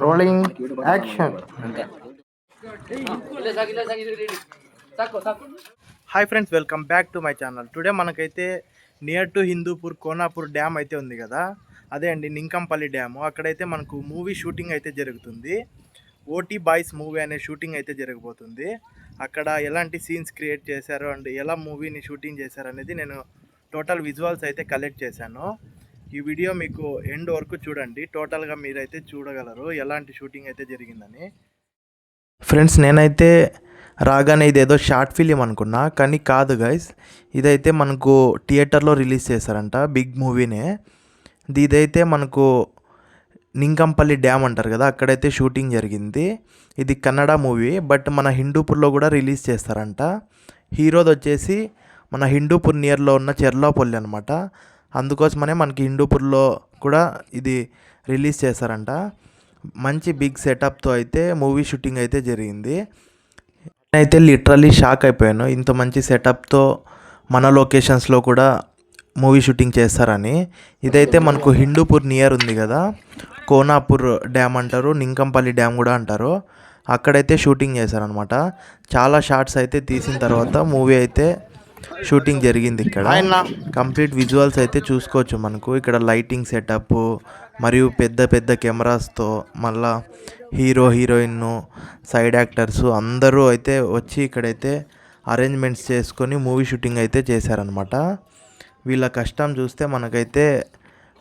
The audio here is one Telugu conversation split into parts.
Rolling action. Hi friends, welcome back to my channel. Today మనకైతే near to Hindupur Konapur dam అయితే ఉంది కదా, అదే అండి నింకంపల్లి డ్యాము. అక్కడైతే మనకు మూవీ షూటింగ్ అయితే జరుగుతుంది. ఓటీ బాయ్స్ మూవీ అనే షూటింగ్ అయితే జరగబోతుంది. అక్కడ ఎలాంటి సీన్స్ క్రియేట్ చేశారు అండ్ ఎలా మూవీని షూటింగ్ చేశారు అనేది నేను టోటల్ విజువల్స్ అయితే కలెక్ట్ చేశాను. ఈ వీడియో మీకు ఎండ్ వరకు చూడండి, టోటల్గా మీరైతే చూడగలరు ఎలాంటి షూటింగ్ అయితే జరిగిందని. ఫ్రెండ్స్, నేనైతే రాగానే ఇదేదో షార్ట్ ఫిలిం అనుకున్నా, కానీ కాదు గైస్. ఇదైతే మనకు థియేటర్లో రిలీజ్ చేశారంట, బిగ్ మూవీనే. ఇదైతే మనకు నింకంపల్లి డ్యామ్ అంటారు కదా, అక్కడైతే షూటింగ్ జరిగింది. ఇది కన్నడ మూవీ, బట్ మన హిందూపూర్లో కూడా రిలీజ్ చేస్తారంట. హీరోది వచ్చేసి మన హిందూపూర్ నియర్లో ఉన్న చెర్లోపల్లి అనమాట. అందుకోసమనే మనకి హిందూపూర్లో కూడా ఇది రిలీజ్ చేస్తారంట. మంచి బిగ్ సెటప్తో అయితే మూవీ షూటింగ్ అయితే జరిగింది. నేనైతే లిటరల్లీ షాక్ అయిపోయాను, ఇంత మంచి సెటప్తో మన లొకేషన్స్లో కూడా మూవీ షూటింగ్ చేస్తారని. ఇదైతే మనకు హిందూపూర్ నియర్ ఉంది కదా, కోనాపూర్ డ్యామ్ అంటారు, నింకంపల్లి డ్యామ్ కూడా అంటారు. అక్కడైతే షూటింగ్ చేశారనమాట. చాలా షార్ట్స్ అయితే తీసిన తర్వాత మూవీ అయితే షూటింగ్ జరిగింది. ఇక్కడ కంప్లీట్ విజువల్స్ అయితే చూసుకోవచ్చు. మనకు ఇక్కడ లైటింగ్ సెటప్ మరియు పెద్ద పెద్ద కెమెరాస్తో, మళ్ళా హీరో హీరోయిన్ సైడ్ యాక్టర్స్ అందరూ అయితే వచ్చి ఇక్కడైతే అరేంజ్మెంట్స్ చేసుకొని మూవీ షూటింగ్ అయితే చేశారనమాట. వీళ్ళ కష్టం చూస్తే మనకైతే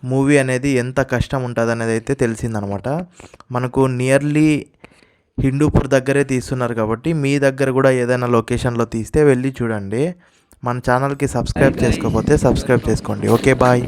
మూవీ అనేది ఎంత కష్టం ఉంటుంది అనేది అయితే తెలిసిందనమాట. మనకు నియర్లీ హిందూపూర్ దగ్గరే తీస్తున్నారు కాబట్టి మీ దగ్గర కూడా ఏదైనా లొకేషన్లో తీస్తే వెళ్ళి చూడండి. మన ఛానల్కి సబ్స్క్రైబ్ చేసుకోకపోతే సబ్స్క్రైబ్ చేసుకోండి. Okay, bye.